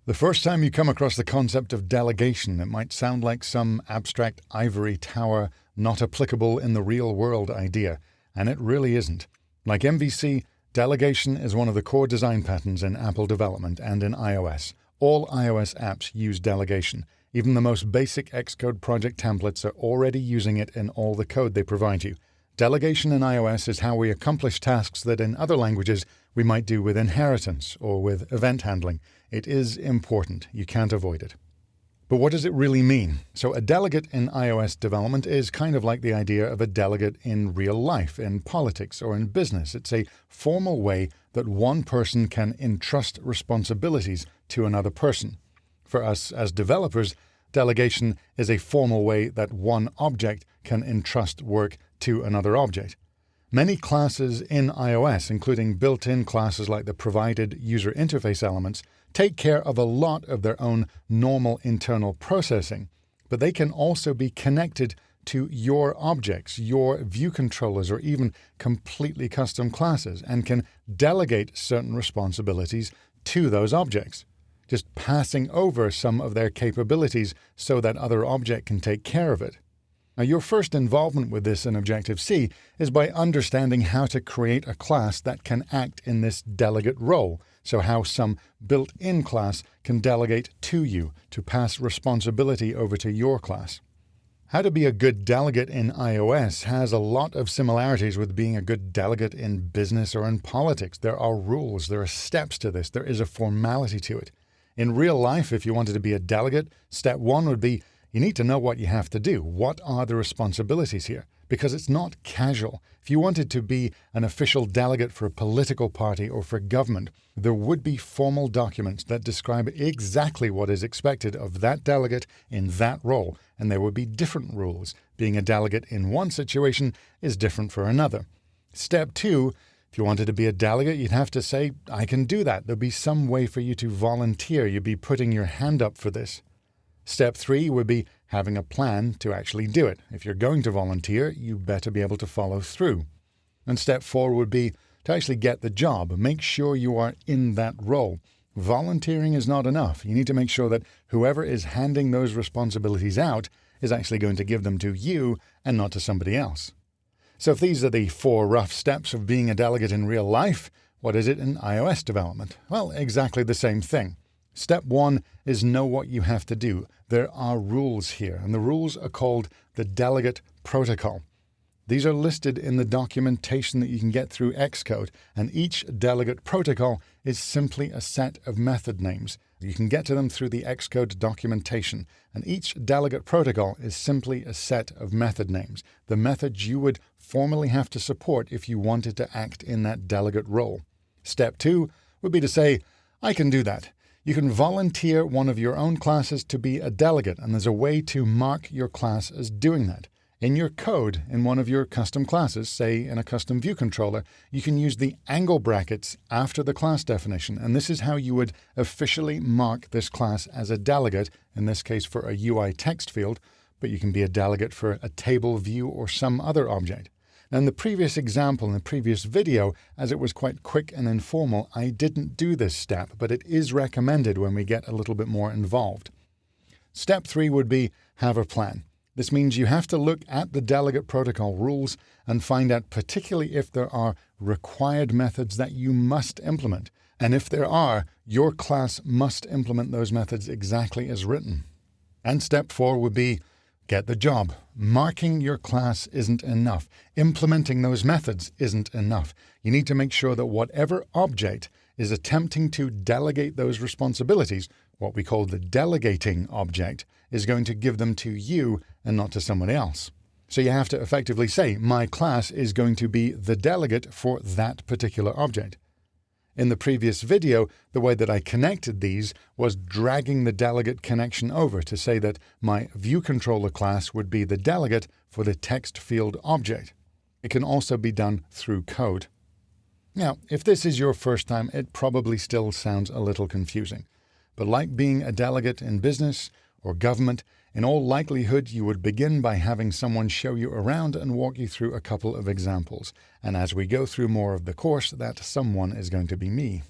The first time you come across the concept of delegation, it might sound like some abstract ivory tower, not applicable in the real world idea, and it really isn't. Like MVC, delegation is one of the core design patterns in Apple development and in iOS. All iOS apps use delegation. Even the most basic Xcode project templates are already using it in all the code they provide you. Delegation in iOS is how we accomplish tasks that in other languages we might do with inheritance or with event handling. It is important. You can't avoid it. But what does it really mean? So a delegate in iOS development is kind of like the idea of a delegate in real life, in politics, or in business. It's a formal way that one person can entrust responsibilities to another person. For us as developers, delegation is a formal way that one object can entrust work to another object. Many classes in iOS, including built-in classes like the provided user interface elements, take care of a lot of their own normal internal processing, but they can also be connected to your objects, your view controllers, or even completely custom classes, and can delegate certain responsibilities to those objects, just passing over some of their capabilities so that other object can take care of it. Now, your first involvement with this in Objective-C is by understanding how to create a class that can act in this delegate role, so how some built-in class can delegate to you to pass responsibility over to your class. How to be a good delegate in iOS has a lot of similarities with being a good delegate in business or in politics. There are rules, there are steps to this, there is a formality to it. In real life, if you wanted to be a delegate, step one would be you need to know what you have to do. What are the responsibilities here? Because it's not casual. If you wanted to be an official delegate for a political party or for government, there would be formal documents that describe exactly what is expected of that delegate in that role, and there would be different rules. Being a delegate in one situation is different for another. Step two, if you wanted to be a delegate, you'd have to say, I can do that. There'd be some way for you to volunteer. You'd be putting your hand up for this. Step three would be having a plan to actually do it. If you're going to volunteer, you better be able to follow through. And step four would be to actually get the job. Make sure you are in that role. Volunteering is not enough. You need to make sure that whoever is handing those responsibilities out is actually going to give them to you and not to somebody else. So if these are the four rough steps of being a delegate in real life, what is it in iOS development? Well, exactly the same thing. Step one is know what you have to do. There are rules here, and the rules are called the delegate protocol. These are listed in the documentation that you can get through Xcode, and each delegate protocol is simply a set of method names. You can get to them through the Xcode documentation, and each delegate protocol is simply a set of method names, the methods you would formally have to support if you wanted to act in that delegate role. Step two would be to say, I can do that. You can volunteer one of your own classes to be a delegate, and there's a way to mark your class as doing that. In your code, in one of your custom classes, say in a custom view controller, you can use the angle brackets after the class definition, and this is how you would officially mark this class as a delegate, in this case for a UI text field, but you can be a delegate for a table view or some other object. Now, in the previous example, in the previous video, as it was quite quick and informal, I didn't do this step, but it is recommended when we get a little bit more involved. Step three would be have a plan. This means you have to look at the delegate protocol rules and find out particularly if there are required methods that you must implement. And if there are, your class must implement those methods exactly as written. And step four would be get the job. Marking your class isn't enough. Implementing those methods isn't enough. You need to make sure that whatever object is attempting to delegate those responsibilities, what we call the delegating object, is going to give them to you and not to someone else. So you have to effectively say, my class is going to be the delegate for that particular object. In the previous video, the way that I connected these was dragging the delegate connection over to say that my view controller class would be the delegate for the text field object. It can also be done through code. Now, if this is your first time, it probably still sounds a little confusing. But like being a delegate in business or government, in all likelihood you would begin by having someone show you around and walk you through a couple of examples. And as we go through more of the course, that someone is going to be me.